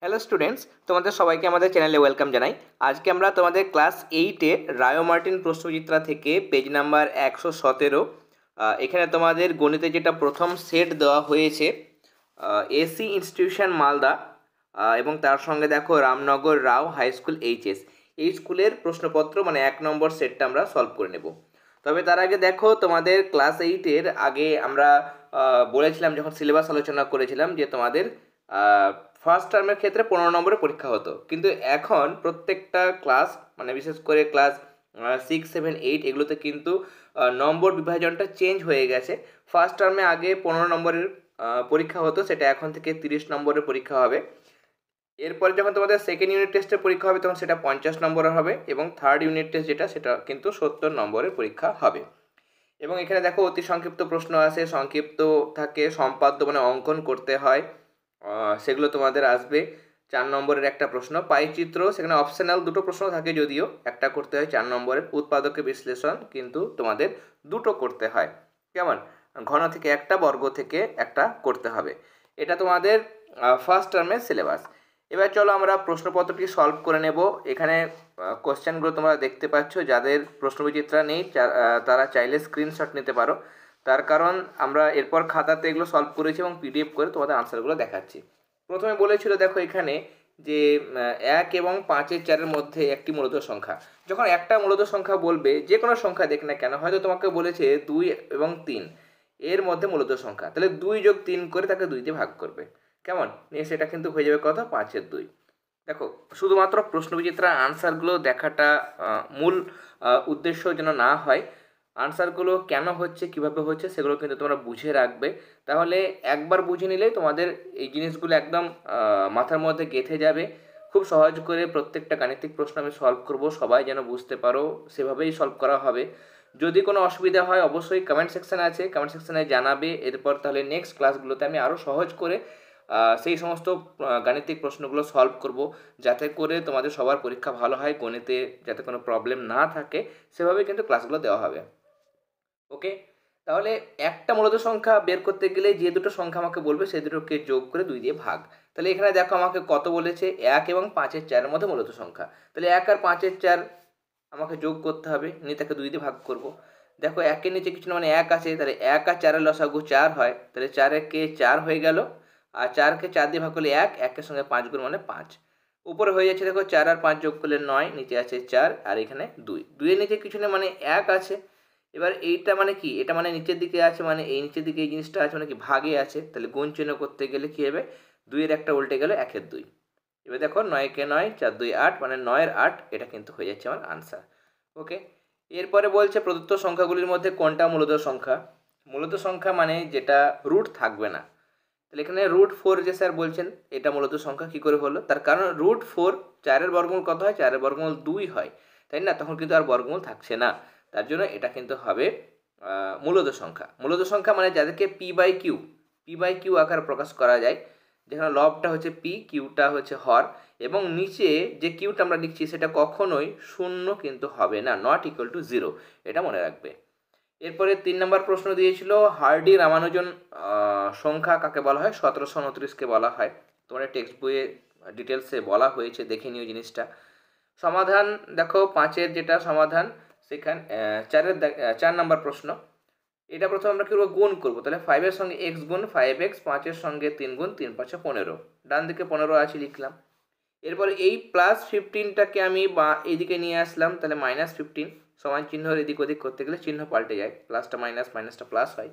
Hello students, তোমাদের সবাইকে আমাদের চ্যানেলে ওয়েলকাম জানাই। আজকে আমরা তোমাদের ক্লাস 8-এর রায়ো মার্টিন প্রশ্নচিত্রা থেকে পেজ নাম্বার 117 এখানে তোমাদের গণিতে যেটা প্রথম সেট দেওয়া হয়েছে এসি ইনস্টিটিউশন মালদা এবং তার সঙ্গে দেখো রামনগর রাও হাই স্কুল এইচএস, এই স্কুলের প্রশ্নপত্র মানে 1 নম্বর সেটটা আমরা সলভ করে নেব। তবে তার আগে দেখো তোমাদের ক্লাস 8-এর আগে আমরা বলেছিলাম যখন সিলেবাস আলোচনা করেছিলাম যে তোমাদের ফার্স্ট টার্মের ক্ষেত্রে 15 নম্বরের পরীক্ষা হতো, কিন্তু এখন প্রত্যেকটা ক্লাস মানে বিশেষ করে ক্লাস 6, 7, 8 এগুলোতে কিন্তু নম্বর বিভাজনটা চেঞ্জ হয়ে গেছে। ফার্স্ট টার্মে আগে 15 নম্বরের পরীক্ষা হতো, সেটা এখন থেকে 30 নম্বরের পরীক্ষা হবে। এরপরে যখন তোমাদের সেকেন্ড ইউনিট টেস্টের পরীক্ষা হবে তখন সেটা 50 নম্বরের হবে এবং থার্ড ইউনিট টেস্ট যেটা সেটা কিন্তু 70 নম্বরের পরীক্ষা হবে। এবং এখানে দেখো অতি সংক্ষিপ্ত প্রশ্ন আছে, সংক্ষিপ্ত থাকে, সম্পাদ্য মানে অঙ্কন করতে হয়, সেগুলো তোমাদের আসবে। 4 নম্বরের একটা প্রশ্ন পাইচিত্র, সেখানে অপশনাল দুটো প্রশ্ন থাকে, যদিও একটা করতে হয় 4 নম্বরের। উৎপাদকের বিশ্লেষণ কিন্তু তোমাদের দুটো করতে হয়, কেমন ঘন থেকে একটা, বর্গ থেকে একটা করতে হবে। এটা তোমাদের ফার্স্ট টার্মের সিলেবাস। এবার চলো আমরা প্রশ্নপত্রটি সলভ করে নেব। এখানে কোশ্চেনগুলো তোমরা দেখতে পাচ্ছ, যাদের প্রশ্নবিচিত্রা নেই তারা চাইলে স্ক্রিনশট নিতে পারো, তার কারণ আমরা এরপর খাতাতে এগুলো সলভ করেছি এবং পিডিএফ করে তোমাদের আনসারগুলো দেখাচ্ছি। প্রথমে বলেছিল দেখো এখানে যে 1 এবং 5-এর 4-এর মধ্যে একটি মূলত সংখ্যা। যখন একটা মূলত সংখ্যা বলবে, যে কোনো সংখ্যা দেখ না কেন, হয়তো তোমাকে বলেছে 2 এবং 3 এর মধ্যে মূলত সংখ্যা, তাহলে 2 যোগ 3 করে তাকে 2 দিয়ে ভাগ করবে, কেমন নিয়ে সেটা কিন্তু হয়ে যাবে কত, 5-এর 2। দেখো শুধুমাত্র প্রশ্নবিচিত্রার আনসারগুলো দেখাটা মূল উদ্দেশ্য যেন না হয়, আনসারগুলো কেন হচ্ছে কিভাবে হচ্ছে সেগুলো কিন্তু তোমরা বুঝে রাখবে। তাহলে একবার বুঝে নিলেই তোমাদের এই জিনিসগুলো একদম মাথার মধ্যে গেঁথে যাবে। খুব সহজ করে প্রত্যেকটা গাণিতিক প্রশ্ন আমি সলভ করব, সবাই যেন বুঝতে পারো সেভাবেই সলভ করা হবে। যদি কোনো অসুবিধা হয় অবশ্যই কমেন্ট সেকশান আছে, কমেন্ট সেকশানে জানাবে। এরপর তাহলে নেক্সট ক্লাসগুলোতে আমি আরও সহজ করে সেই সমস্ত গাণিতিক প্রশ্নগুলো সলভ করব, যাতে করে তোমাদের সবার পরীক্ষা ভালো হয়, গণিতে যাতে কোনো প্রবলেম না থাকে সেভাবে কিন্তু ক্লাসগুলো দেওয়া হবে। ওকে, তাহলে একটা মূলত সংখ্যা বের করতে গেলে যে দুটো সংখ্যা আমাকে বলবে সেই দুটোকে যোগ করে 2 দিয়ে ভাগ। তাহলে এখানে দেখো আমাকে কত বলেছে, 1 এবং 5-এর 4-এর মধ্যে মূলত সংখ্যা। তাহলে 1 আর 5-এর 4 আমাকে যোগ করতে হবে, নিয়ে তাকে 2 দিয়ে ভাগ করব। দেখো 1-এর নিচে কিছু না মানে 1 আছে, তাহলে 1 আর 4-এর লসাগু 4 হয়, তাহলে 4-একে 4 হয়ে গেল, আর 4-কে 4 দিয়ে ভাগ করলে 1, 1-এর সঙ্গে 5 গুণ মানে 5। উপরে হয়ে যাচ্ছে দেখো 4 আর 5 যোগ করলে 9, নিচে আছে 4 আর এখানে 2, 2-এর নিচে কিছু না মানে 1 আছে। এবার এইটা মানে কি, এটা মানে নিচের দিকে আছে, মানে এই নিচের দিকে এই জিনিসটা আছে মানে কি ভাগে আছে, তাহলে গুণ চিহ্ন করতে গেলে কী হবে, 2-এর একটা উল্টে গেলে 1-এর 2। এবার দেখো 9-কে 9, 4 2 8 মানে 9-এর 8, এটা কিন্তু হয়ে যাচ্ছে আমার আনসার। ওকে, এরপরে বলছে প্রদত্ত সংখ্যাগুলির মধ্যে কোনটা মূলত সংখ্যা। মূলত সংখ্যা মানে যেটা রুট থাকবে না। তাহলে এখানে √4 যে স্যার বলছেন এটা মূলত সংখ্যা কী করে হলো, তার কারণ √4 4-এর বর্গমূল কত হয়, 4-এর বর্গমূল 2 হয়, তাই না, তখন কিন্তু আর বর্গমূল থাকছে না, তার জন্য এটা কিন্তু হবে মূলত সংখ্যা। মূলত সংখ্যা মানে যাদেরকে পি বাই কিউ আকারে প্রকাশ করা যায়, যেখানে লবটা হচ্ছে পি, কিউটা হচ্ছে হর, এবং নিচে যে কিউটা আমরা লিখছি সেটা কখনোই শূন্য কিন্তু হবে না, নট ইকুয়াল টু 0, এটা মনে রাখবে। এরপরে 3 নম্বর প্রশ্ন দিয়েছিল হার্ডি রামানুজন সংখ্যা কাকে বলা হয়, 1729-কে বলা হয়। তোমার টেক্সট বইয়ে ডিটেলসে বলা হয়েছে, দেখে নিও জিনিসটা। সমাধান দেখো 5-এর যেটা সমাধান, সেখানে 4 নম্বর প্রশ্ন, এটা প্রথমে আমরা কী করবো, গুণ করবো। তাহলে 5-এর সঙ্গে x গুণ 5x, 5-এর সঙ্গে 3 গুণ 3 5 15, ডান দিকে 15 আছে লিখলাম। এরপরে এই +15টাকে আমি বা এইদিকে নিয়ে আসলাম, তাহলে -15 সমান চিহ্নর এদিক ওদিক করতে গেলে চিহ্ন পাল্টে যায়, প্লাসটা মাইনাস মাইনাসটা প্লাস হয়,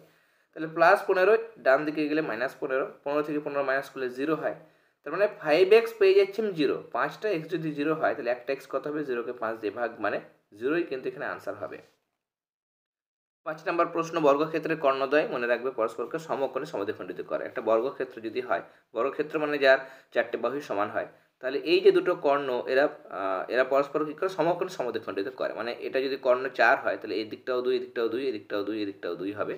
তাহলে +15 ডান দিকে গেলে -15, 15 থেকে 15 মাইনাস করলে 0 হয়, তার মানে 5x পেয়ে যাচ্ছি আমি 0। 5টা x যদি 0 হয় তাহলে একটা x কত হবে, 0-কে 5 দিয়ে ভাগ মানে 0ই কিন্তু এখানে আনসার হবে। 5 নম্বর প্রশ্ন বর্গক্ষেত্রের কর্ণদ্বয় মনে রাখবে পরস্পরকে সমকোণে সমদ্বিখণ্ডিত করে। একটা বর্গক্ষেত্র যদি হয়, বর্গক্ষেত্র মানে যার 4টে বাহু সমান হয়, তাহলে এই যে দুটো কর্ণ এরা পরস্পর কী করে, সমকোণে সমদ্বিখণ্ডিত করে। মানে এটা যদি কর্ণ 4 হয় তাহলে এই দিকটাও 2, এই দিকটাও 2, এই দিকটাও 2, এই দিকটাও 2 হবে,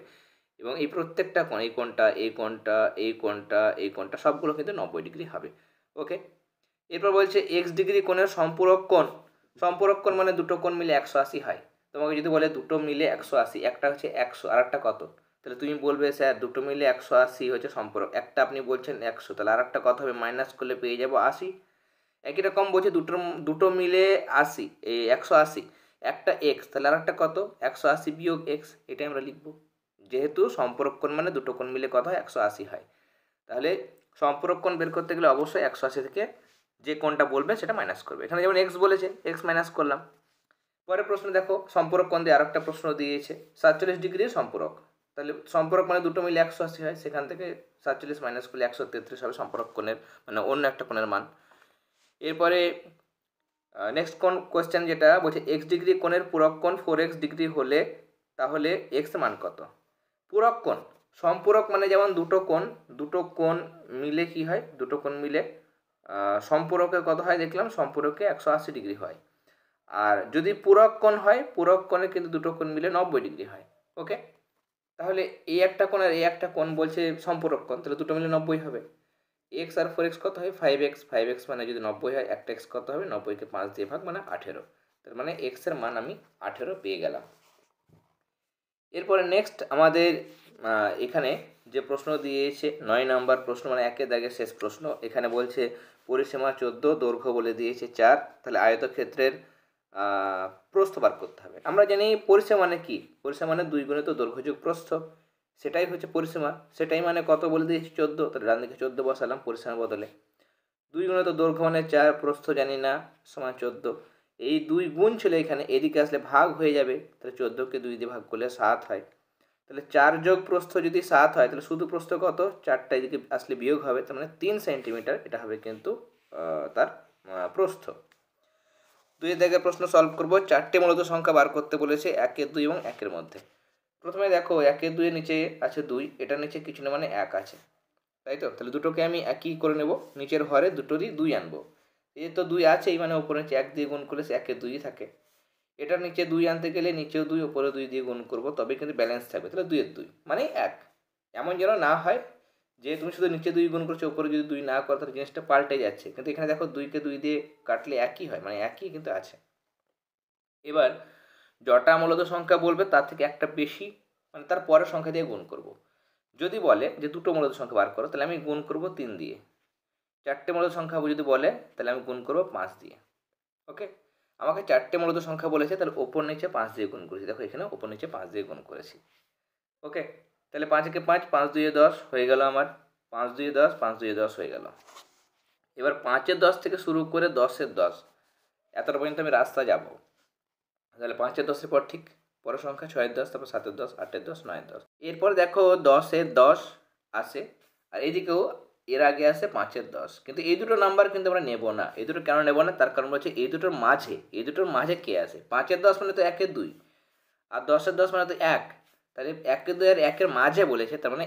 এবং এই প্রত্যেকটা কোণ, এই কোণটা, এই কোণটা, এই কোণটা, এই কোণটা সবগুলো কিন্তু 90 ডিগ্রি হবে। ওকে, এরপর বলছে x ডিগ্রি কোণের সম্পূরক কোণ। সম্পূরক কোণ মানে দুটো কোণ মিলে 180 হয়। তোমাকে যদি বলে দুটো মিলে 180, একটা হচ্ছে 100 আর একটা কত, তাহলে তুমি বলবে স্যার দুটো মিলে 180 হচ্ছে সম্পর্ক, একটা আপনি বলছেন 100, তাহলে আর একটা কথা হবে মাইনাস করলে পেয়ে যাবো 80। একই রকম বলছে দুটো দুটো মিলে 80, এই 180, একটা এক্স, তাহলে আর একটা কত 180 বিয়োগ এক্স, এটাই আমরা লিখবো। যেহেতু সম্পর্ক কোণ মানে দুটো কোণ মিলে কত হয় 180 হয়, তাহলে সম্পর্ক কোণ বের করতে গেলে অবশ্যই 180 থেকে যে কোণটা বলবে সেটা মাইনাস করবে। এখানে যেমন এক্স বলেছে, এক্স মাইনাস করলাম। পরের প্রশ্ন দেখো, সম্পর্ক কোণ দিয়ে আর একটা প্রশ্ন দিয়েছে 47 ডিগ্রির সম্পর্ক, তাহলে সম্পর্ক মানে দুটো মিলে 180 হয়, সেখান থেকে 47 মাইনাস করলে 133 হবে সম্পর্ক কোণের মানে অন্য একটা কোণের মান। এরপরে নেক্সট কোন কোয়েশ্চেন যেটা বলছে এক্স ডিগ্রি কোণের পূরক কোণ 4x ডিগ্রি হলে তাহলে এক্স মান কত। পূরক কোণ, সম্পূরক মানে যেমন দুটো কোণ মিলে কি হয়, দুটো কোণ মিলে সম্পূরকে কত হয় দেখলাম, সম্পূরকে 180 ডিগ্রি হয়। আর যদি পূরক কোণ হয়, পূরক কোণে কিন্তু দুটো কোণ মিলে 90 ডিগ্রি হয়। ওকে, তাহলে এই একটা কোণ আর এই একটা কোণ বলছে সম্পূরক কোণ, তাহলে দুটো মিলে 90 হবে। এক্স আর 4x কত হয় 5x, 5x মানে যদি 90 হয়, একটা এক্স কত হবে 90কে 5 দিয়ে ভাগ মানে 18, তার মানে এক্স এর মান আমি 18 পেয়ে গেলাম। এরপরে নেক্সট আমাদের এখানে যে প্রশ্ন দিয়েছে 9 নম্বর প্রশ্ন মানে একের দাগের শেষ প্রশ্ন। এখানে বলছে পরিসীমা 14, দৈর্ঘ্য বলে দিয়েছে 4, তাহলে আয়তক্ষেত্রের প্রস্থ বার করতে হবে। আমরা জানি পরিসীমা মানে কি, পরিসীমা মানে 2 গুণিত দৈর্ঘ্য যোগ প্রস্থ, সেটাই হচ্ছে পরিসীমা। সেটাই মানে কত বলে দিয়েছি 14, তাহলে ডান দিকে 14 বসালাম পরিসীমার বদলে। 2 গুণিত দৈর্ঘ্য মানে 4, প্রস্থ জানি না, সমান 14। এই 2 গুণ ছিল এখানে, এদিকে আসলে ভাগ হয়ে যাবে, তাহলে 14কে 2 দিয়ে ভাগ করলে 7 হয়। তাহলে 4 যোগ প্রস্থ যদি 7 হয়, তাহলে শুধু প্রস্থ কত, 4টা এদিকে আসলে বিয়োগ হবে, তার মানে 3 সেন্টিমিটার এটা হবে কিন্তু তার প্রস্থ। 2 দাগের প্রশ্ন সলভ করব। 4টে মূলত সংখ্যা বার করতে বলেছে 1, 2 এবং 1 মধ্যে। প্রথমে দেখো 1, 2 নিচে আছে 2, এটার নিচে কিছু না মানে 1 আছে, তাই তো। তাহলে দুটোকে আমি একই করে নেব, নিচের ঘরে দুটোরই 2 আনবো। এই তো 2 আছে, এই মানে উপরে নিচে 1 দিয়ে গুণ করলে 1 2ই থাকে। এটার নিচে 2 আনতে গেলে নিচেও 2, উপরে 2 দিয়ে গুণ করবো, তবে কিন্তু ব্যালেন্স থাকবে, তাহলে 2 এর 2 মানে 1। এমন যেন না হয় যে তুমি শুধু নিচে 2 গুণ করছো, উপরে যদি 2 না করো তাহলে জিনিসটা পাল্টে যাচ্ছে, কিন্তু এখানে দেখো 2কে 2 দিয়ে কাটলে একই হয়, মানে একই কিন্তু আছে। এবার যটা মূলত সংখ্যা বলবে তার থেকে একটা বেশি মানে তার পরের সংখ্যা দিয়ে গুণ করব। যদি বলে যে দুটো মূলত সংখ্যা বার করো, তাহলে আমি গুণ করব 3 দিয়ে। 4টে মূলত সংখ্যা যদি বলে, তাহলে আমি গুণ করব 5 দিয়ে। ওকে, আমাকে 4টে মূলত সংখ্যা বলেছে, তাহলে ওপর নিচে 5 দিয়ে গুণ করেছি। দেখো এখানে ওপর নিচে 5 দিয়ে গুণ করেছি। ওকে, তাহলে 5 একে 5, 5 2 10 হয়ে গেল আমার, 5 2 10, 5 2 10 হয়ে গেল। এবার 5-এর 10 থেকে শুরু করে 10-এর 10 এতটা পর্যন্ত আমি রাস্তা যাব। তাহলে 5-এর 10-এর পর ঠিক পরের সংখ্যা 6-এর 10, তারপর 7-এর 10, 8-এর 10, 9-এর 10। এরপর দেখো 10-এর 10 আসে, আর এইদিকেও এর আগে আসে 5-এর 10, কিন্তু এই দুটো নাম্বার কিন্তু আমরা নেব না। এই দুটো কেন নেব না, তার কারণ হচ্ছে এই দুটোর মাঝে কে আসে। 5-এর 10 মানে তো 1-এর 2, আর 10-এর 10 মানে তো 1, তাহলে 1-এর 2 আর 1-এর মাঝে বলেছে, তার মানে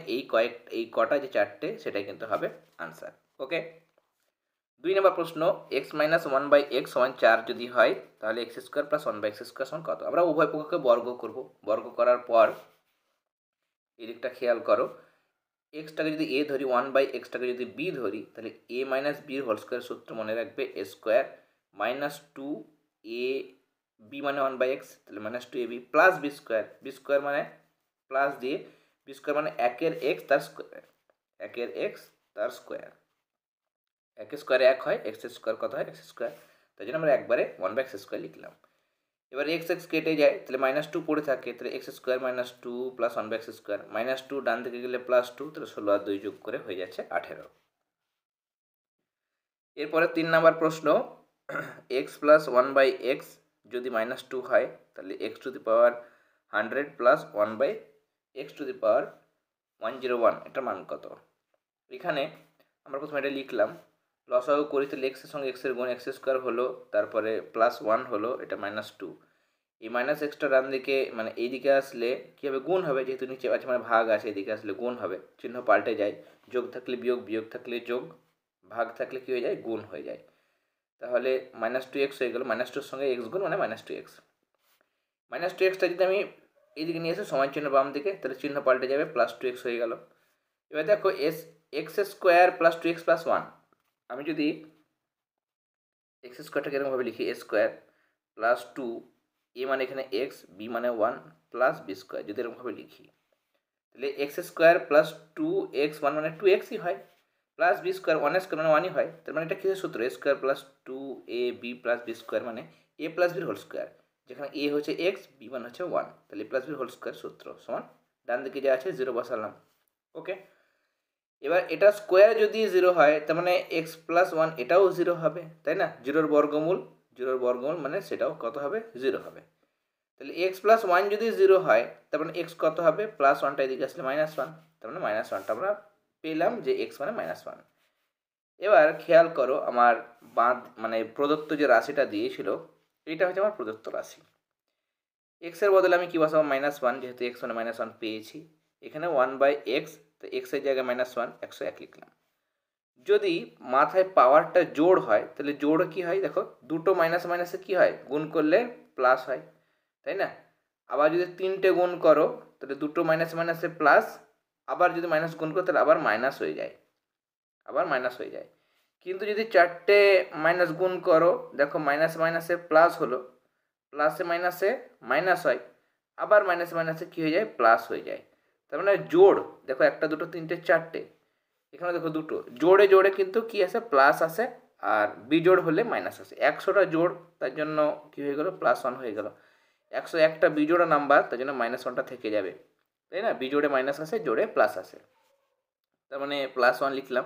এই কটা যে 4টে সেটাই কিন্তু হবে আনসার। ওকে, 2 নম্বর প্রশ্ন, এক্স মাইনাস 1/x সমান 4 যদি হয়, তাহলে x square plus 1/x square সমান কত। আমরা উভয় পক্ষকে বর্গ করব, বর্গ করার পর এদিকটা খেয়াল করো, এক্সটাকে যদি এ ধরি, 1/xটাকে যদি বি ধরি, তাহলে এ মাইনাস বির হোল স্কোয়ার সূত্র মনে রাখবে এ স্কোয়ার মাইনাস 2 বি মানে 1/x, তাহলে minus 2 ab plus b square মানে প্লাস দিয়ে বি স্কোয়ার মানে 1-এর x তার স্কোয়ার, 1-এর x তার স্কোয়ার। 1 স্কোয়ারে 1 হয়, এক্স স্কোয়ার কত হয়, এক্স স্কোয়ার, তাই জন্য আমরা একবারে 1/x স্কোয়ার লিখলাম। এবার এক্স কেটে যায়, তাহলে -2 পড়ে থাকে, তাহলে x square minus 2 plus 1/x square, -2 ডান দিকে গেলে +2, তাহলে 16 আর 2 যোগ করে হয়ে যাচ্ছে 18। এরপরে 3 নম্বর প্রশ্ন, এক্স প্লাস 1/x যদি -2 হয়, তাহলে x to the power 100 plus 1/x to the power 101 এটার মান কত। এখানে আমরা প্রথমে এটা লিখলাম, লসাগু করি, তাহলে এক্সের সঙ্গে এক্সের গুণ এক্স স্কোয়ার হলো, তারপরে +1 হলো, এটা -2। এই মাইনাস এক্সটা ডান দিকে মানে এইদিকে আসলে কী হবে, গুণ হবে, যেহেতু নিচে আছে মানে ভাগ আছে, এদিকে আসলে গুণ হবে, চিহ্ন পাল্টে যায়, যোগ থাকলে বিয়োগ, বিয়োগ থাকলে যোগ, ভাগ থাকলে কী হয়ে যায়, গুণ হয়ে যায়। তাহলে -2x হয়ে গেল, -2-এর সঙ্গে এক্স গুণ মানে -2x। -2xটা যদি আমি এইদিকে নিয়ে এসে সমান চিহ্ন বাম দিকে, তাহলে চিহ্ন পাল্টে যাবে, +2x হয়ে গেল। এবার দেখো x square plus 2x plus 1, আমি যদি এক্স স্কোয়ারটাকে এরকমভাবে লিখি, এ স্কোয়ার প্লাস 2, এ মানে এখানে এক্স, বি মানে 1 প্লাস বি স্কোয়ার, যদি এরকমভাবে লিখি, তাহলে এক্স স্কোয়ার প্লাস 2x 1 মানে 2xই হয়, প্লাস বি স্কোয়ার 1 স্কোয়ার মানে 1ই হয়। তার মানে এটা কিসের সূত্র? A square plus 2ab plus b square মানে এ প্লাস বির হোল স্কোয়ার, যেখানে এ হচ্ছে এক্স, বি মানে হচ্ছে 1, তাহলে এ প্লাস বির হোল স্কোয়ার সূত্র সমান ডান দিকে যা আছে 0 বসালাম। ওকে, এবার এটা স্কোয়ার যদি 0 হয় তার মানে এক্স প্লাস 1 এটাও 0 হবে, তাই না? জিরোর বর্গমূল মানে সেটাও কত হবে? 0 হবে। তাহলে এক্স প্লাস 1 যদি 0 হয় তার মানে এক্স কত হবে? প্লাস 1টা এদিকে আসলে -1, তার মানে -1টা আমরা পেলাম যে এক্স মানে -1। এবার খেয়াল করো আমার মানে প্রদত্ত যে রাশিটা দিয়েছিল এটা হচ্ছে আমার প্রদত্ত রাশি। এক্সের বদলে আমি কী বসাবো? -1, যেহেতু এক্স মানে -1 পেয়েছি। এখানে 1/x, তো এক্সের জায়গায় -1 101 লিখলাম। যদি মাথায় পাওয়ারটা জোড় হয় তাহলে জোড় কি হয় দেখো, দুটো মাইনাস মাইনাসে কি হয়? গুণ করলে প্লাস হয়, তাই না? আবার যদি 3টে গুণ করো তাহলে দুটো মাইনাস মাইনাসে প্লাস, আবার যদি মাইনাস গুণ করো তাহলে আবার মাইনাস হয়ে যায়। কিন্তু যদি 4টে মাইনাস গুণ করো, দেখো মাইনাস মাইনাসে প্লাস হলো, প্লাসে মাইনাসে মাইনাস হয়, আবার মাইনাস মাইনাসে কী হয়ে যায়? প্লাস হয়ে যায়। তার মানে জোড় দেখো 1 2 3 4টে, এখানে দেখো দুটো জোড়ে জোড়ে কিন্তু কি আসে? প্লাস আসে, আর বিজোড় হলে মাইনাস আসে। 100টা জোড়, তার জন্য কি হয়ে গেল? +1 হয়ে গেল। 101টা বিজোড়া নাম্বার, তার জন্য -1টা থেকে যাবে, তাই না? বিজোড়ে মাইনাস আসে, জোড়ে প্লাস আসে, তার মানে +1 লিখলাম।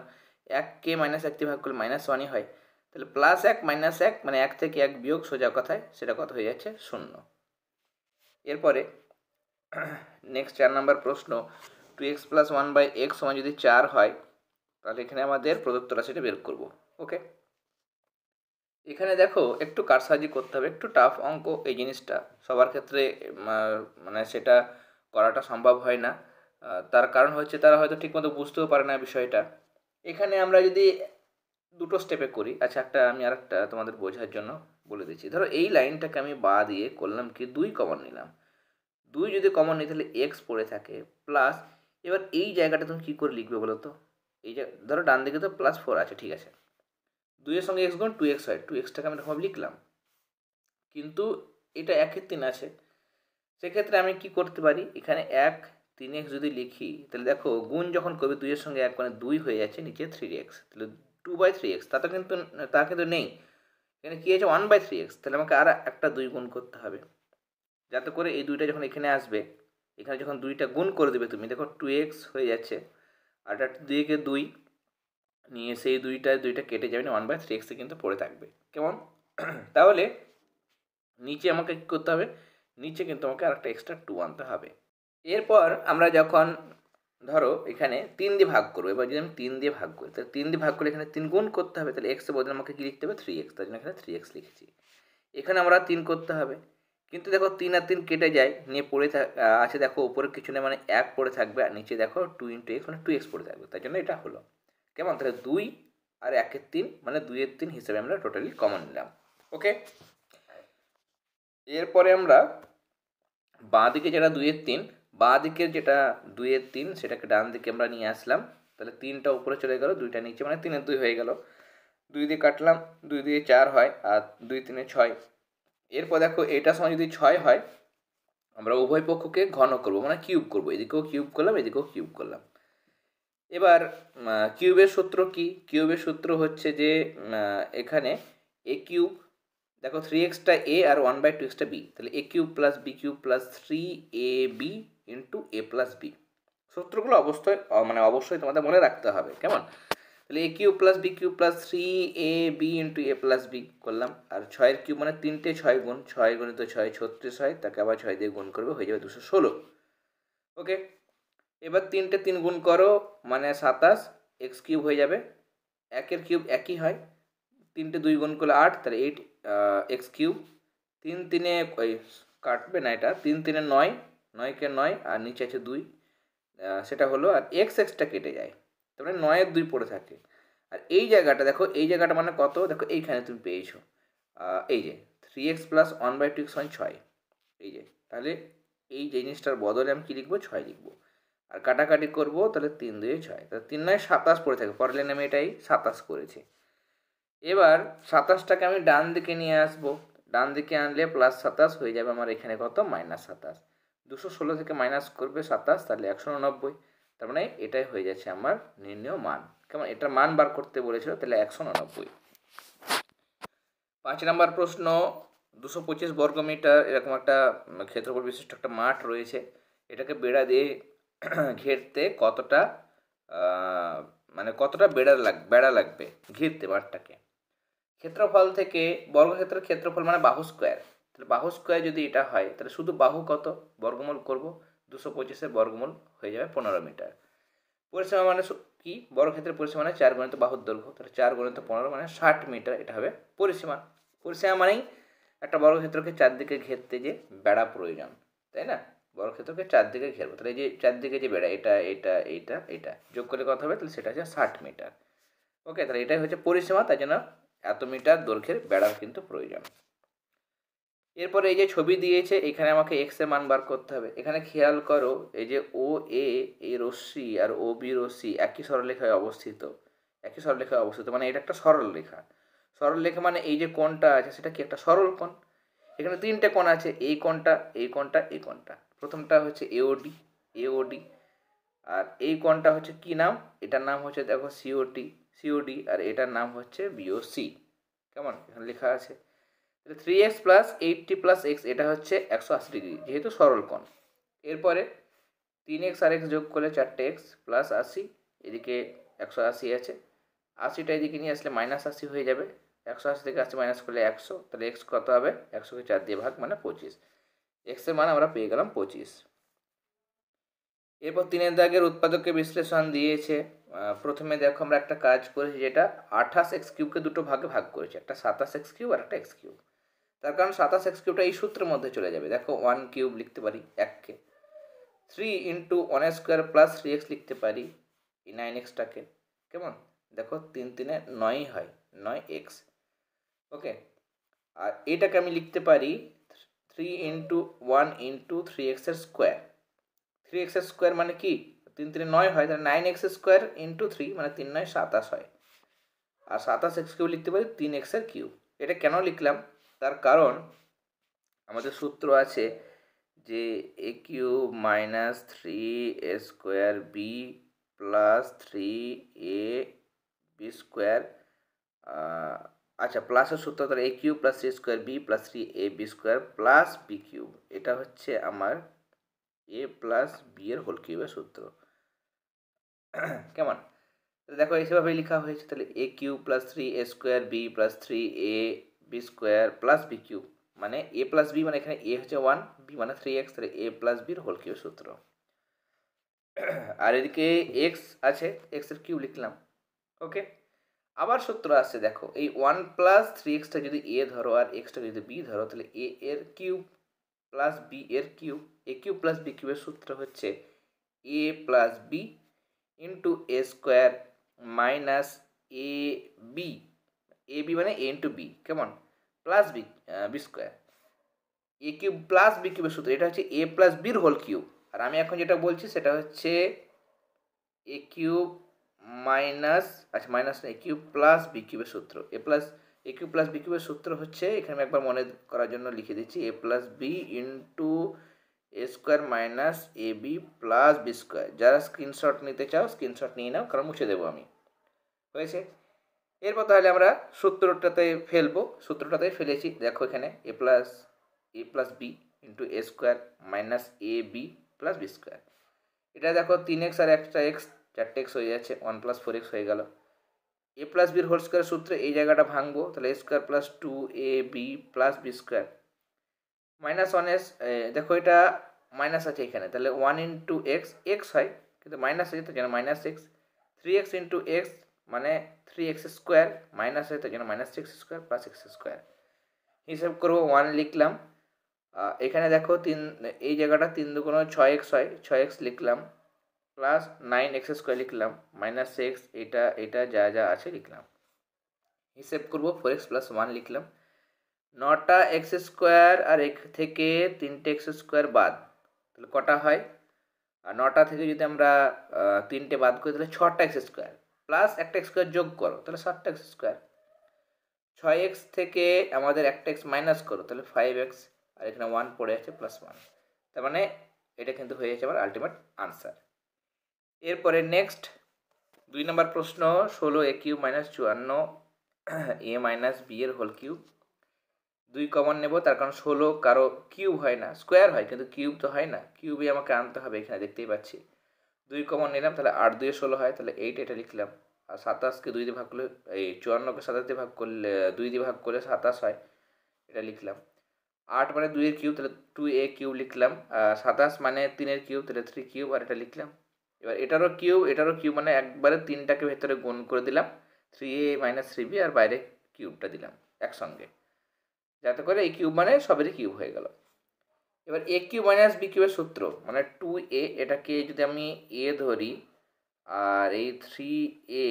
1কে -1 দিয়ে ভাগ করলে -1ই হয়, তাহলে +1 -1 মানে 1 থেকে 1 বিয়োগ, সোজা কথায় সেটা কত হয়ে যাচ্ছে? 0। এরপরে নেক্সট 4 নম্বর প্রশ্ন, 2x + 1/x সমান যদি 4 হয় তাহলে এখানে আমাদের প্রদত্ত রাশিটা বের করব। ওকে, এখানে দেখো একটু কারসাজি করতে হবে, একটু টাফ অঙ্ক এই জিনিসটা, সবার ক্ষেত্রে মানে সেটা করাটা সম্ভব হয় না। তার কারণ হচ্ছে তারা হয়তো ঠিকমতো বুঝতেও পারে না বিষয়টা। এখানে আমরা যদি দুটো স্টেপে করি, আচ্ছা আমি আরেকটা তোমাদের বোঝার জন্য বলে দিচ্ছি। ধরো এই লাইনটাকে আমি বা দিয়ে করলাম কি, 2 কমন নিলাম। 2 যদি কমন নিই তাহলে এক্স পড়ে থাকে, প্লাস এবার এই জায়গাটা তুমি কী করে লিখবে বলো তো? এই যে ধরো ডান দিকে তো +4 আছে, ঠিক আছে, 2 এর সঙ্গে এক্স গুণ 2x হয়, 2xটাকে আমি এরকম লিখলাম, কিন্তু এটা 1-এর 3 আছে। সেক্ষেত্রে আমি কি করতে পারি? এখানে 1 3x যদি লিখি তাহলে দেখো গুণ যখন করবে 2 এর সঙ্গে 1 মানে 2 হয়ে যাচ্ছে, নিচে 3x, তাহলে 2/3x, তা কিন্তু নেই, এখানে কী আছে? 1/3x, তাহলে আমাকে আর একটা 2 গুণ করতে হবে, যাতে করে এই 2টা যখন এখানে আসবে, এখানে যখন 2টা গুণ করে দেবে তুমি, দেখো 2x হয়ে যাচ্ছে, আর একটা 2 কে 2 নিয়ে সেই 2টা কেটে যাবে না, 1/3x কিন্তু পড়ে থাকবে। কেমন? তাহলে নিচে আমাকে কী করতে হবে? নিচে কিন্তু আমাকে আরেকটা এক্সট্রা 2 আনতে হবে। এরপর আমরা যখন ধরো এখানে 3 দিয়ে ভাগ করবো, এবার যদি আমি 3 দিয়ে ভাগ করি তাহলে 3 দিয়ে ভাগ করলে এখানে 3 গুণ করতে হবে, তাহলে এক্সের বদলে আমাকে কী লিখতে হবে? 3x, তার জন্য এখানে 3x লিখেছি। এখানে আমরা 3 করতে হবে, কিন্তু দেখো 3 আর 3 কেটে যায়, নিয়ে পড়ে আছে দেখো উপরে কিছু নেই মানে 1 পড়ে থাকবে, আর নিচে দেখো 2 × x মানে 2x পড়ে থাকবে, তার জন্য এটা হলো। কেমন? তাহলে 2 আর 1-এর 3 মানে 2-এর 3 হিসেবে আমরা টোটালি কমন নিলাম। ওকে, এরপরে আমরা বাঁ দিকে যেটা 2-এর 3, বাঁ দিকের যেটা 2-এর 3 সেটাকে ডান দিকে আমরা নিয়ে আসলাম, তাহলে 3টা উপরে চলে গেল, 2টা নিচে, মানে 3-এর 2 হয়ে গেল। 2 দিয়ে কাটলাম, 2 দিয়ে 4 হয়, আর 2 3-এ 6। এরপর দেখো এটার সময় যদি 6 হয়, আমরা উভয় পক্ষকে ঘন করব, মানে কিউব করব, এদিকেও কিউব করলাম, এদিকেও কিউব করলাম। এবার কিউবের সূত্র কি? কিউবের সূত্র হচ্ছে যে এখানে এ কিউব, দেখো 3xটা এ আর 1/2xটা বি, তাহলে a cube plus b cube plus 3ab into a plus b. সূত্রগুলো অবশ্যই তোমাদের মনে রাখতে হবে, কেমন? তাহলে a cube plus b cube plus 3ab into a plus b করলাম, আর 6-এর কিউব মানে 3টে 6 গুণ, 6 গুণিত 6 36 হয়, তাকে আবার 6 দিয়ে গুণ করবে, হয়ে যাবে 216। ওকে, এবার 3টে 3 গুণ করো মানে 27, এক্স কিউব হয়ে যাবে, 1-এর কিউব একই হয়, 3টে 2 গুণ করলে 8, তাহলে 8 এক্স কিউব। 3 3-এ ওই কাটবে না, এটা 3 3-এ 9, 9কে 9, আর নিচে আছে 2, সেটা হলো, আর এক্সটা কেটে যায়, তার মানে 9-এর 2 পড়ে থাকে। আর এই জায়গাটা দেখো, এই জায়গাটা মানে কত? দেখো এইখানে তুমি পেয়েছো, এই যে 3x + 1/2x হয় 6, এই যে, তাহলে এই জিনিসটার বদলে আমি কী লিখবো? 6 লিখবো, আর কাটাকাটি করবো, তাহলে 3 2 6, তাহলে 3 9 27 পড়ে থাকে, পরের লাইনে আমি এটাই 27 করেছি। এবার 27টাকে আমি ডান দিকে নিয়ে আসবো, ডান দিকে আনলে +27 হয়ে যাবে আমার এখানে কত? -27। 216 থেকে মাইনাস করবে 27, তাহলে 189। তার মানে এটাই হয়ে যাচ্ছে আমার নির্ণেয় মান। কেমন, এটার মান বার করতে বলেছিল, তাহলে 189। 5 নম্বর প্রশ্ন, 225 বর্গমিটার এরকম একটা ক্ষেত্রফল বিশিষ্ট একটা মাঠ রয়েছে। এটাকে বেড়া দিয়ে ঘেরতে কতটা মানে কতটা বেড়া লাগবে ঘিরতে মাঠটাকে। ক্ষেত্রফল থেকে বর্গক্ষেত্রের ক্ষেত্রফল মানে বাহু স্কোয়ার, তাহলে বাহু স্কোয়ার যদি এটা হয় তাহলে শুধু বাহু কত বর্গমূল করব, 225-এর বর্গমূল হয়ে যাবে 15 মিটার। পরিসীমা মানে কি, বর্গক্ষেত্রের পরিসীমা মানে 4 গুণিত বাহুর দৈর্ঘ্য, তাহলে 4 গুণিত 15 মানে 60 মিটার, এটা হবে পরিসীমা। পরিসীমা মানেই একটা বর্গক্ষেত্রকে চারদিকে ঘেরতে যে বেড়া প্রয়োজন, তাই না? বর্গক্ষেত্রকে চারদিকে ঘেরবো, তাহলে এই যে চারদিকে যে বেড়া, এটা এটা এইটা এটা যোগ করে কত হবে, তাহলে সেটা হচ্ছে 60 মিটার। ওকে, তাহলে এটাই হচ্ছে পরিসীমা, তাই জন্য এত মিটার দৈর্ঘ্যের বেড়ার কিন্তু প্রয়োজন। এরপরে এই যে ছবি দিয়েছে, এখানে আমাকে এক্স এর মান বার করতে হবে। এখানে খেয়াল করো, এই যে ও এ এই রশ্মি আর ও বি রশ্মি একই সরলরেখায় অবস্থিত, একই সরলরেখায় অবস্থিত, মানে এটা একটা সরল রেখা। সরল রেখা মানে এই যে কোণটা আছে সেটা কি একটা সরল কোণ। এখানে তিনটে কোণ আছে, এই কোণটা, এই কোণটা, এই কোণটা। প্রথমটা হচ্ছে এওডি, এওডি। আর এই কোণটা হচ্ছে কি নাম, এটার নাম হচ্ছে দেখো সিওটি, সিওডি। আর এটার নাম হচ্ছে বিওসি। কেমন, এখানে লেখা আছে। 3x প্লাস 80 প্লাস x, এটা হচ্ছে 180 ডিগ্রি যেহেতু সরল কোণ। এরপরে 3x আর x যোগ করলে 4x প্লাস 80, এদিকে 180 আছে, 80টা এদিকে নিয়ে আসলে -80 হয়ে যাবে। 180 থেকে 80 মাইনাস করলে 100, তাহলে x কত হবে, 100কে 4 দিয়ে ভাগ মানে 25। x এর মান আমরা পেয়ে গেলাম 25। এরপর 3 দাগের উৎপাদকের বিশ্লেষণ দিয়েছে। প্রথমে দেখো আমরা একটা কাজ করেছি, যেটা 28x³ দুটো ভাগে ভাগ করেছি, একটা 27x³ আর একটা x³। তার কারণ 27x³ এই সূত্রের মধ্যে চলে যাবে। দেখো 1³ লিখতে পারি 1কে, 3 × 1² প্লাস 3x লিখতে পারি এই 9xটাকে। কেমন, দেখো 3 3 9 হয়, 9x। ওকে, আর এটাকে আমি লিখতে পারি 3 × 1 × 3x²। 3x² মানে কি, 3 3 9 হয়, তাহলে 9x² × 3 মানে 3 9 27 হয়। আর 27x³ লিখতে পারি 3x³। এটা কেন লিখলাম, তার কারণ আমাদের সূত্র আছে যে a³ - 3a² b plus 3ab²। আচ্ছা, প্লাসের সূত্র, তাহলে a³ plus 3² b plus 3ab² plus b³, এটা হচ্ছে আমার a প্লাস বি এর হোল কিউবের সূত্র। কেমন, দেখো এইভাবে লেখা হয়েছে, তাহলে a³ plus 3a² b plus 3ab² plus b³ মানে a প্লাস বি, মানে এখানে a হচ্ছে 1, b মানে 3x, তাহলে a প্লাস বির হোল কিউবের সূত্র। আর এদিকে x আছে, x এর কিউব লিখলাম। ওকে, আবার সূত্র আসছে, দেখো এই 1 প্লাস 3xটা যদি a ধরো আর xটা যদি b ধরো, তাহলে a এর কিউব প্লাস b এর কিউব, a³ প্লাস b³ এর সূত্র হচ্ছে a plus b into a square minus a b, a b মানে a ইন্টু বি, কেমন, plus b square. a³ plus b³ এর সূত্র, এটা হচ্ছে a প্লাস বির হোল কিউব। আর আমি এখন যেটা বলছি সেটা হচ্ছে a³ মাইনাস, আচ্ছা মাইনাস না, a³ প্লাস b³ এর সূত্র। a³ প্লাস b³ এর সূত্র হচ্ছে, এখানে আমি একবার মনে করার জন্য লিখে দিচ্ছি, a plus b into a square minus a b plus b square. যারা স্ক্রিনশট নিতে চাও স্ক্রিনশট নিয়ে নাও, কারণ মুছে দেবো আমি। হয়েছে, এরপর তাহলে আমরা সূত্রটাতে ফেলবো, সূত্রটাতে ফেলেছি। দেখো এখানে a plus b into a square minus a b plus b square. এটা দেখো 3x আর একটা x, 4x হয়ে যাচ্ছে, 1 প্লাস 4x হয়ে গেল। a প্লাস বির হোল স্কোয়ার সূত্রে এই জায়গাটা ভাঙবো, তাহলে a square plus 2ab plus b square minus 1s। দেখো এটা মাইনাস আছে এখানে, তাহলে 1 ইন্টু এক্স, এক্স হয় কিন্তু মাইনাস আছে তো যেন minus x. 3x into x মানে 3x² মাইনাস হয় তো যেন -6² প্লাস x²। হিসাব করবো, 1 লিখলাম। এখানে দেখো এই জায়গাটা 3 2 6x হয়, 6x লিখলাম, প্লাস 9x² লিখলাম, মাইনাস এক্স, এটা যা যা আছে লিখলাম। হিসেব করবো, 4x প্লাস 1 লিখলাম, 9টা x² আর থেকে 3টে x² বাদ, তাহলে কটা হয়, আর 9টা থেকে যদি আমরা 3টে বাদ করি তাহলে 6টা x² প্লাস একটা x² যোগ করো, তাহলে 7টা x²। 6x থেকে আমাদের একটা x মাইনাস করো, তাহলে 5x, আর এখানে 1 পড়ে আছে প্লাস 1, তার মানে এটা কিন্তু হয়ে যাচ্ছে আমার আলটিমেট আনসার। এরপরে নেক্সট 2 নম্বর প্রশ্ন, 16a cube minus 54 a minus b এর হোল কিউব। 2 কমন নেব, তার কারণ 16 কারো কিউব হয় না, স্কোয়ার হয়, কিন্তু কিউব তো হয় না, কিউবই আমাকে আনতে হবে, এখানে দেখতেই পাচ্ছি। 2 কমন নিলাম, তাহলে 8 2 16 হয়, তাহলে 8 এটা লিখলাম। আর 27কে 2 দিয়ে ভাগ করলে, এই 54কে 27 দিয়ে ভাগ করলে 2 দিয়ে ভাগ করলে 27 হয়, এটা লিখলাম। 8 মানে 2 এর কিউব, তাহলে 2a কিউব লিখলাম। 27 মানে 3 এর কিউব, তাহলে 3 কিউব, আর এটা লিখলাম। এবার এটারও কিউব মানে একবারে 3টাকে ভেতরে গুণ করে দিলাম, 3a মাইনাস 3b, আর বাইরে কিউবটা দিলাম একসঙ্গে, যাতে করে এই কিউব মানে সবেরই কিউব হয়ে গেল। এবার a কিউব মাইনাস b কিউবের সূত্র মানে 2a, এটাকে যদি আমি a ধরি, আর এই 3a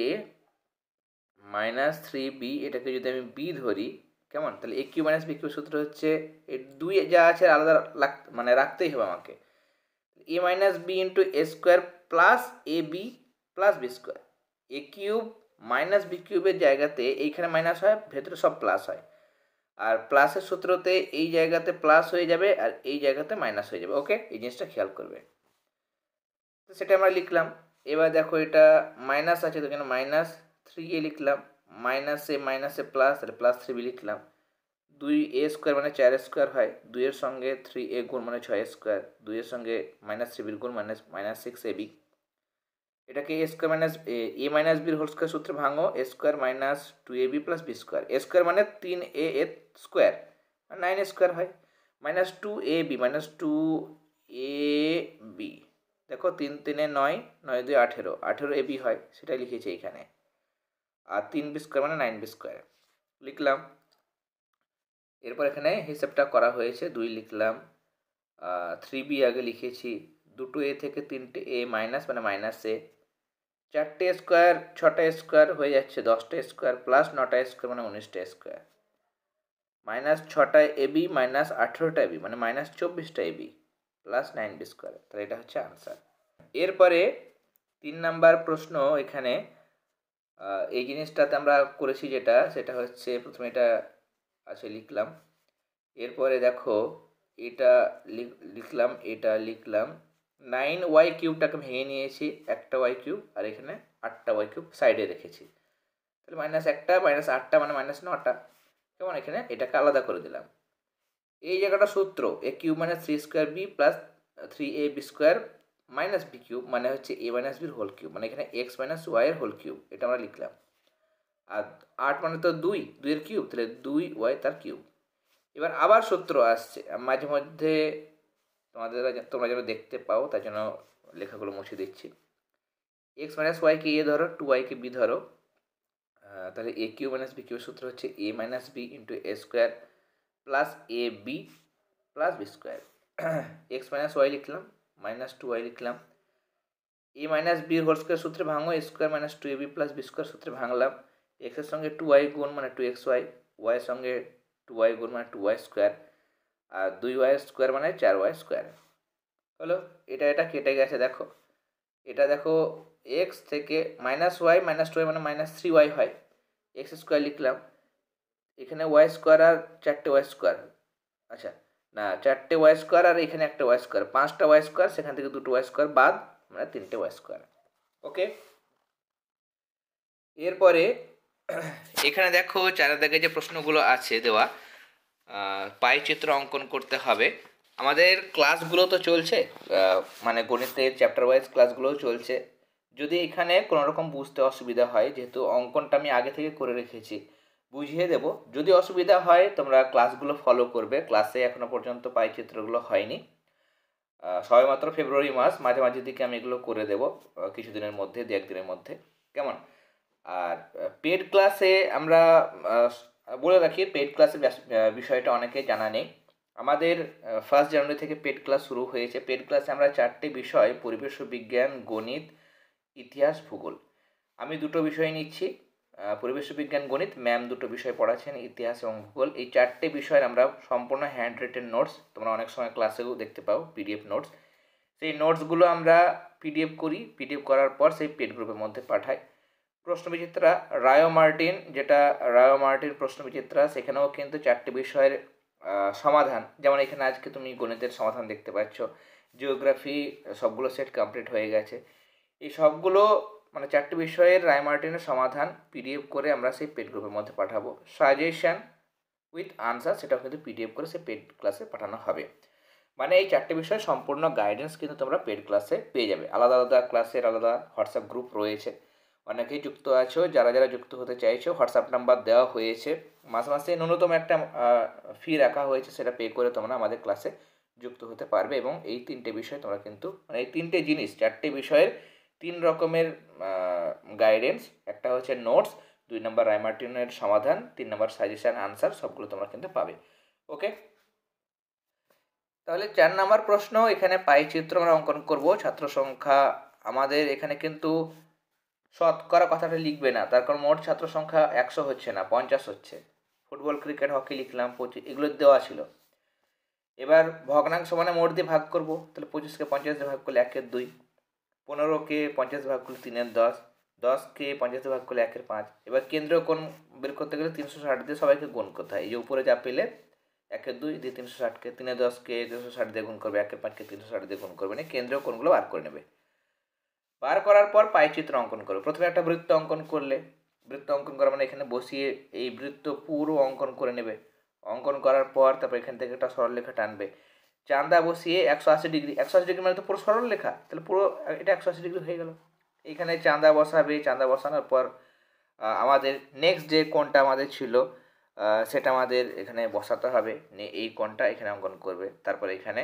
মাইনাস 3b এটাকে যদি আমি b ধরি, কেমন, তাহলে a কিউব মাইনাস b কিউবের সূত্র হচ্ছে, এই 2 যা আছে আলাদা মানে রাখতেই হবে আমাকে। a minus b into a square plus a b plus b square. A cube minus b কিউবের জায়গাতে এইখানে মাইনাস হয়, ভেতরে সব প্লাস হয়, আর প্লাসের সূত্রতে এই জায়গাতে প্লাস হয়ে যাবে আর এই জায়গাতে মাইনাস হয়ে যাবে। ওকে, এই জিনিসটা খেয়াল করবে। তো সেটা আমরা লিখলাম। এবার দেখো এটা মাইনাস আছে, তো এখানে মাইনাস 3a লিখলাম, মাইনাসে প্লাস, তাহলে প্লাস 3b লিখলাম। 2a স্কোয়ার মানে 4 স্কোয়ার হয়, 2 এর সঙ্গে 3a গুণ মানে 6 স্কোয়ার, 2 এর সঙ্গে মাইনাস 3b গুণ মাইনাস 6ab। এটাকে a square minus a minus বির হোল স্কোয়ার সূত্রে ভাঙো, a square minus 2ab plus b square. A square মানে 3a এর স্কোয়ার, 9 স্কোয়ার হয়, মাইনাস 2ab মাইনাস 2ab, দেখো 3 3 9, 9 2 18, 18ab হয়, সেটাই লিখেছি এইখানে। আর 3b স্কোয়ার মানে 9b স্কোয়ার লিখলাম। এরপর এখানে হিসাবটা করা হয়েছে, 2 লিখলাম, 3b আগে লিখেছি, দুটো এ থেকে 3টে এ মাইনাস মানে মাইনাস এ, 4টে স্কোয়ার 6টা স্কোয়ার হয়ে যাচ্ছে 10টা স্কোয়ার, প্লাস 9টা স্কোয়ার মানে 19টা স্কোয়ার, মাইনাস 6টা এবি মাইনাস 18টা এবি মানে মাইনাস 24টা এবি প্লাস 9b স্কোয়ার। তাহলে এটা হচ্ছে আনসার। এরপরে 3 নাম্বার প্রশ্ন, এখানে এই জিনিসটাতে আমরা করেছি যেটা, সেটা হচ্ছে প্রথমে এটা আছে লিখলাম, এরপরে দেখো এটা লিখলাম, এটা লিখলাম, 9y কিউবটাকে ভেঙে নিয়েছি, একটা ওয়াই কিউব, আর এখানে 8টা ওয়াই কিউব সাইডে রেখেছি, তাহলে মাইনাস 1টা মাইনাস 8টা মানে মাইনাস 9টা, কেমন, এখানে এটাকে আলাদা করে দিলাম। এই জায়গাটা সূত্র a cube minus 3 square b plus 3ab square minus b cube মানে হচ্ছে এ মাইনাস বির হোল কিউব, মানে এখানে এক্স মাইনাস ওয়াই এর হোল কিউব, এটা আমরা লিখলাম। আর 8 মানে তো 2 এর কিউব, তাহলে 2y তার কিউব। এবার আবার সূত্র আসছে, মাঝে মধ্যে তোমরা যেন দেখতে পাও তার জন্য লেখাগুলো মুছে দিচ্ছি। এক্স মাইনাস ওয়াইকে এ ধরো, 2yকে বি ধরো, তাহলে এ কিউ মাইনাস বি কিউর সূত্র হচ্ছে a minus b into a square plus a b plus b square. X minus y লিখলাম, মাইনাস 2y লিখলাম, এ মাইনাস বির হোল স্কোয়ার সূত্রে ভাঙো, a square minus 2ab plus b square সূত্রে ভাঙলাম, এক্সের সঙ্গে 2y গুণ মানে 2xy, ওয়াইয়ের সঙ্গে 2y গুণ মানে 2y স্কোয়ার, আর 2y স্কোয়ার মানে 4y স্কোয়ার হলো। এটা কেটে গেছে, দেখো এটা দেখো, এক্স থেকে মাইনাস ওয়াই মানে মাইনাস 3y হয়, এক্স স্কোয়ার লিখলাম, এখানে ওয়াই স্কোয়ার আর 4টে ওয়াই স্কোয়ার, আচ্ছা না 4টে ওয়াই স্কোয়ার আর এখানে একটা ওয়াই স্কোয়ার, 5টা ওয়াই স্কোয়ার, সেখান থেকে 2টো ওয়াই স্কোয়ার বাদ মানে 3টে ওয়াই স্কোয়ার। ওকে, এরপরে এখানে দেখো 4 দাগে যে প্রশ্নগুলো আছে দেওয়া, পাই চিত্র অঙ্কন করতে হবে। আমাদের ক্লাসগুলো তো চলছে, মানে গণিতের চ্যাপ্টার ওয়াইজ ক্লাসগুলোও চলছে। যদি এখানে কোনো রকম বুঝতে অসুবিধা হয়, যেহেতু অঙ্কনটা আমি আগে থেকে করে রেখেছি, বুঝিয়ে দেব, যদি অসুবিধা হয় তোমরা ক্লাসগুলো ফলো করবে। ক্লাসে এখনও পর্যন্ত পাই চিত্রগুলো হয়নি, সবেমাত্র ফেব্রুয়ারি মাস, মাঝে মাঝে দিকে আমি এগুলো করে দেব কিছুদিনের মধ্যে, 2-1 দিনের মধ্যে, কেমন। আর পেড ক্লাসে আমরা বলে রাখি, পেড ক্লাসের বিষয়টা অনেকে জানা নেই। আমাদের 1 জানুয়ারি থেকে পেড ক্লাস শুরু হয়েছে। পেড ক্লাসে আমরা 4টে বিষয়, পরিবেশ বিজ্ঞান, গণিত, ইতিহাস, ভূগোল, আমি 2টো বিষয় নিচ্ছি, পরিবেশ বিজ্ঞান, গণিত, ম্যাম 2টো বিষয় পড়াচ্ছেন, ইতিহাস এবং ভূগোল। এই 4টে বিষয়ের আমরা সম্পূর্ণ হ্যান্ড রিটেন নোটস, তোমরা অনেক সময় ক্লাসেও দেখতে পাও পিডিএফ নোটস, সেই নোটসগুলো আমরা পিডিএফ করি, পিডিএফ করার পর সেই পেড গ্রুপের মধ্যে পাঠাই। প্রশ্নবিচিত্রা রায়ো মার্টিন, যেটা রায়ো মার্টিন প্রশ্নবিচিত্রা, সেখানেও কিন্তু 4টে বিষয়ের সমাধান, যেমন এখানে আজকে তুমি গণিতের সমাধান দেখতে পাচ্ছ, জিওগ্রাফি সবগুলো সেট কমপ্লিট হয়ে গেছে। এই সবগুলো মানে 4টি বিষয়ের রায়মার্টিনের সমাধান পিডিএফ করে আমরা সেই পেড গ্রুপের মধ্যে পাঠাবো। সাজেশান উইথ আনসার সেটাও কিন্তু পিডিএফ করে সেই পেড ক্লাসে পাঠানো হবে। মানে এই 4টে বিষয়ে সম্পূর্ণ গাইডেন্স কিন্তু তোমরা পেড ক্লাসে পেয়ে যাবে। আলাদা আলাদা ক্লাসের আলাদা হোয়াটসঅ্যাপ গ্রুপ রয়েছে, অনেকেই যুক্ত আছো। যারা যারা যুক্ত হতে চাইছো হোয়াটসঅ্যাপ নাম্বার দেওয়া হয়েছে। মাসে মাসে ন্যূনতম একটা ফি রাখা হয়েছে, সেটা পে করে তোমরা আমাদের ক্লাসে যুক্ত হতে পারবে। এবং এই 3টে বিষয় তোমরা কিন্তু মানে এই 3টে জিনিস 4টে বিষয়ের 3 রকমের গাইডেন্স, একটা হচ্ছে নোটস, 2 নম্বর রায়মার্টিনের সমাধান, 3 নম্বর সাজেশান আনসার, সবগুলো তোমরা কিন্তু পাবে। ওকে, তাহলে 4 নম্বর প্রশ্ন, এখানে পাই চিত্র আমরা অঙ্কন করব। ছাত্র সংখ্যা আমাদের এখানে কিন্তু শতকরা কথাটা লিখবে না, তার কারণ মোট ছাত্র সংখ্যা 100 হচ্ছে না, 50 হচ্ছে। ফুটবল, ক্রিকেট, হকি লিখলাম 25, এগুলো দেওয়া ছিল। এবার ভগ্নাংশ মানে মোট দিয়ে ভাগ করব, তাহলে 25কে 50 দিয়ে ভাগ করলে 1/2, 15কে 50 ভাগ করলে 3/10, 10কে 50 ভাগ করলে 1/5। এবার কেন্দ্রীয় কোণ বের করতে গেলে 360 দিয়ে সবাইকে গুণ করতে হয়। এই যে উপরে যা পেলে 1/2 দিয়ে 360কে, 3/10কে 360 দিয়ে গুণ করবে, 1/5কে 360 দিয়ে গুণ করবে, না কেন্দ্রীয় কোণগুলো বার করে নেবে। বার করার পর পাইচিত্র অঙ্কন করবে। প্রথমে একটা বৃত্ত অঙ্কন করলে, বৃত্ত অঙ্কন করা মানে এখানে বসিয়ে এই বৃত্ত পুরো অঙ্কন করে নেবে। অঙ্কন করার পর তারপর এখান থেকে একটা সরলরেখা টানবে। চাঁদা বসিয়ে 180 ডিগ্রি, 180 ডিগ্রি মানে তো পুরো সরলরেখা, তাহলে পুরো এটা 180 ডিগ্রি হয়ে গেল। এইখানে চাঁদা বসাবে, চাঁদা বসানোর পর আমাদের নেক্সট যে কোণটা আমাদের ছিল সেটা আমাদের এখানে বসাতে হবে। এই কোণটা এখানে অঙ্কন করবে। তারপরে এখানে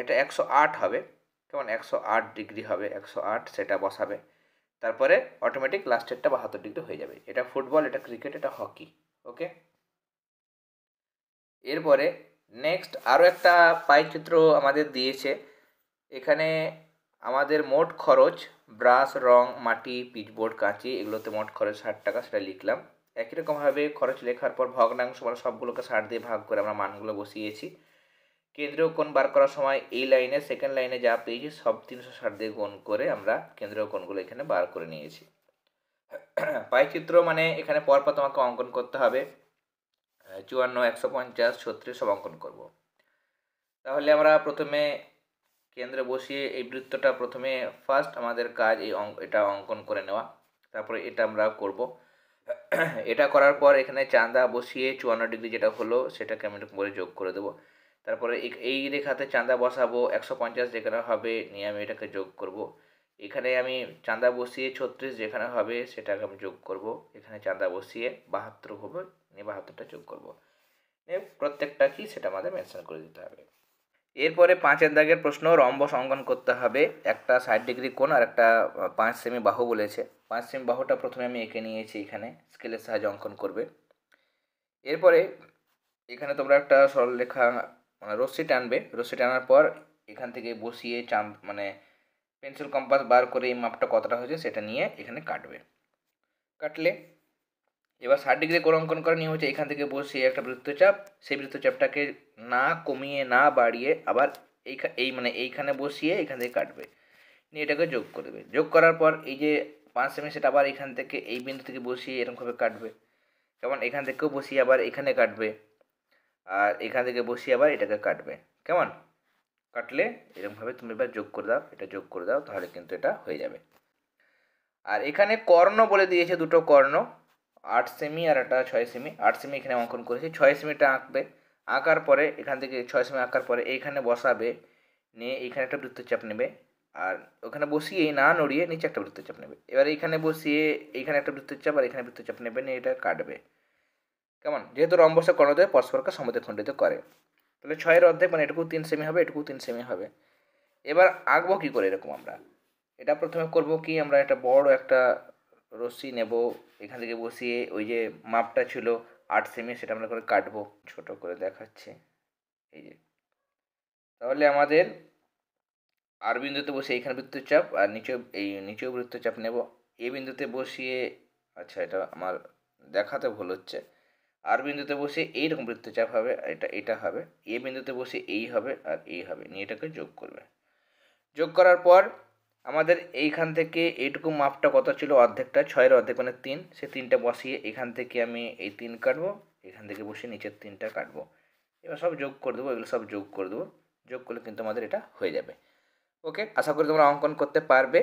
এটা 108 হবে, কেমন 108 ডিগ্রি হবে, 108 সেটা বসাবে। তারপরে অটোমেটিক লাস্টেরটা 72 ডিগ্রি হয়ে যাবে। এটা ফুটবল, এটা ক্রিকেট, এটা হকি। ওকে, এরপরে নেক্সট আরও একটা পাই চিত্র আমাদের দিয়েছে। এখানে আমাদের মোট খরচ ব্রাশ, রং, মাটি, পিচবোর্ড, কাঁচি, এগুলোতে মোট খরচ 60 টাকা, সেটা লিখলাম। একই রকমভাবে খরচ লেখার পর ভগ্নাংশ মানে সবগুলোকে 60 দিয়ে ভাগ করে আমরা মানগুলো বসিয়েছি। কেন্দ্রীয় কোণ বার করার সময় এই লাইনে সেকেন্ড লাইনে যা পেয়েছি সব 360 দিয়ে গুণ করে আমরা কেন্দ্রীয় কোণগুলো এখানে বার করে নিয়েছি। পাইচিত্র মানে এখানে পরপর তোমাকে অঙ্কন করতে হবে, 54, 150, 36 সব অঙ্কন করব। তাহলে আমরা প্রথমে কেন্দ্রে বসিয়ে এই বৃত্তটা প্রথমে ফার্স্ট আমাদের কাজ এটা অঙ্কন করে নেওয়া। তারপরে এটা আমরা করব। এটা করার পর এখানে চাঁদা বসিয়ে 54 ডিগ্রি যেটা হলো সেটাকে আমি একটু করে যোগ করে দেবো। তারপরে এই রেখাতে চাঁদা বসাবো, 150 যেখানে হবে নিয়ে আমি এটাকে যোগ করব। এখানে আমি চাঁদা বসিয়ে 36 যেখানে হবে সেটাকে আমি যোগ করব। এখানে চাঁদা বসিয়ে 72 হবে, নিয়ে 72টা যোগ করব। প্রত্যেকটা কি সেটা আমাদের মেনশন করে দিতে হবে। এরপরে 5 দাগের প্রশ্ন, রম্বস অঙ্কন করতে হবে। একটা 60 ডিগ্রি কোণ আর একটা 5 সেমি বাহু বলেছে। 5 সেমি বাহুটা প্রথমে আমি এঁকে নিয়েছি, এখানে স্কেলের সাহায্যে অঙ্কন করবে। এরপরে এখানে তোমরা একটা সরলরেখা মানে রশ্মি টানবে। রশ্মি টানার পর এখান থেকে বসিয়ে মানে পেন্সিল কম্পাস বার করে এই মাপটা কতটা হয়েছে সেটা নিয়ে এখানে কাটবে। কাটলে এবার 60 ডিগ্রি কোণ অঙ্কন করার নিয়ম হচ্ছে এখান থেকে বসিয়ে একটা বৃত্তচাপ, সেই বৃত্তচাপটাকে না কমিয়ে না বাড়িয়ে আবার মানে এইখানে বসিয়ে এখান থেকে কাটবে, নিয়ে এটাকে যোগ করবে। যোগ করার পর এই যে 5 সেমি সেটা আবার এখান থেকে এই বিন্দু থেকে বসিয়ে এরকমভাবে কাটবে। কেমন এখান থেকেও বসিয়ে আবার এখানে কাটবে, আর এখান থেকে বসিয়ে আবার এটাকে কাটবে। কেমন কাটলে এরকমভাবে তুমি এবার যোগ করে দাও, এটা যোগ করে দাও, তাহলে কিন্তু এটা হয়ে যাবে। আর এখানে কর্ণ বলে দিয়েছে, দুটো কর্ণ, 8 সেমি আর একটা 6 সেমি। 8 সেমি এখানে অঙ্কন করেছি, 6 সেমিটা আঁকবে। আঁকার পরে এখান থেকে 6 সেমি আঁকার পরে এইখানে বসাবে, নিয়ে এইখানে একটা বৃত্তচাপ নেবে, আর ওখানে বসিয়ে না নড়িয়ে নিচে একটা বৃত্তচাপ নেবে। এবার এইখানে বসিয়ে এইখানে একটা বৃত্তচাপ আর এখানে বৃত্তচাপ নেবে, নিয়ে এটা কাটবে। কেমন, যেহেতু রম্বসের কর্ণদ্বয় পরস্পরকে সমদ্বিখণ্ডিত করে, তাহলে 6-এর অর্ধেক মানে এটুকু 3 সেমি হবে, এটুকু 3 সেমি হবে। এবার আঁকবো কী করে এরকম আমরা, এটা প্রথমে করব কি, আমরা একটা বড় একটা রশ্মি নেব, এখান থেকে বসিয়ে ওই যে মাপটা ছিল 8 সেমি সেটা আমরা করে কাটবো। ছোট করে দেখাচ্ছে, এই যে তাহলে আমাদের আর বিন্দুতে বসে এইখানে বৃত্তচাপ আর নিচেও বৃত্তচাপ নেব। এ বিন্দুতে বসিয়ে, আচ্ছা এটা আমার দেখাতে ভুল হচ্ছে, আর বিন্দুতে বসে এইরকম বৃত্তচাপ হবে, এটা হবে। এ বিন্দুতে বসে এই হবে আর এই হবে, নিয়ে এটাকে যোগ করবে। যোগ করার পর আমাদের এইখান থেকে এইটুকু মাপটা কত ছিল, অর্ধেকটা, 6-এর অর্ধেক মানে 3, সে 3টা বসিয়ে এখান থেকে আমি এই 3 কাটবো, এখান থেকে বসিয়ে নিচের 3টা কাটবো। এবার সব যোগ করে দেবো, এগুলো সব যোগ করে দেবো, যোগ করলে কিন্তু আমাদের এটা হয়ে যাবে। ওকে, আশা করি তোমরা অঙ্কন করতে পারবে।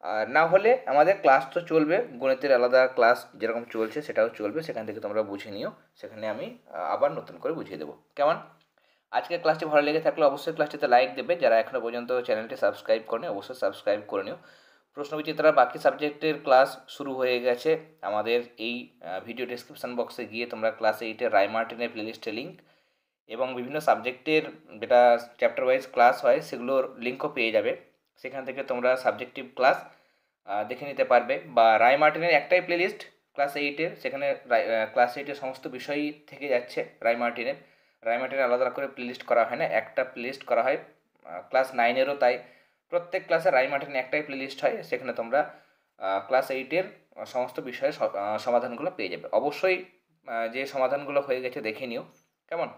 আর না হলে আমাদের ক্লাস তো চলবে, গণিতের আলাদা ক্লাস যেরকম চলছে সেটাও চলবে, সেখান থেকে তোমরা বুঝে নিও, সেখানে আমি আবার নতুন করে বুঝিয়ে দেবো। কেমন? আজকের ক্লাসটি ভালো লেগে থাকলে অবশ্যই ক্লাসটিতে লাইক দেবে, যারা এখনও পর্যন্ত চ্যানেলটি সাবস্ক্রাইব করেনি অবশ্যই সাবস্ক্রাইব করে নিও। প্রশ্নবিচিত্রার বাকি সাবজেক্টের ক্লাস শুরু হয়ে গেছে, আমাদের এই ভিডিও ডেসক্রিপশন বক্সে গিয়ে তোমরা ক্লাস 8-এর রায়মার্টিনের প্লেলিস্টের লিঙ্ক এবং বিভিন্ন সাবজেক্টের যেটা চ্যাপ্টার ওয়াইজ ক্লাস হয় সেগুলোর লিঙ্কও পেয়ে যাবে, সেখান থেকে তোমরা সাবজেক্টিভ ক্লাস দেখে নিতে পারবে। বা রায়মার্টিনের একটাই প্লেলিস্ট ক্লাস 8-এর, সেখানে ক্লাস 8-এর সমস্ত বিষয়ই থেকে যাচ্ছে রায়মার্টিনের আলাদা করে প্লেলিস্ট করা হয় না, একটা প্লেলিস্ট করা হয় ক্লাস 9-এরও তাই। প্রত্যেক ক্লাসে রায়মার্টিনের একটাই প্লেলিস্ট হয়, সেখানে তোমরা ক্লাস 8-এর সমস্ত বিষয়ের সমাধানগুলো পেয়ে যাবে। অবশ্যই যে সমাধানগুলো হয়ে গেছে দেখে নিও। কেমন?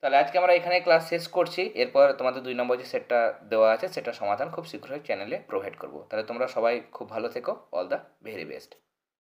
তাহলে আজকে আমরা এখানে ক্লাস শেষ করছি, এরপর তোমাদের 2 নম্বর যে সেটটা দেওয়া আছে সেটা সমাধান খুব শীঘ্রই চ্যানেলে প্রোভাইড করব। তাহলে তোমরা সবাই খুব ভালো থেকো, অল দ্য ভেরি বেস্ট।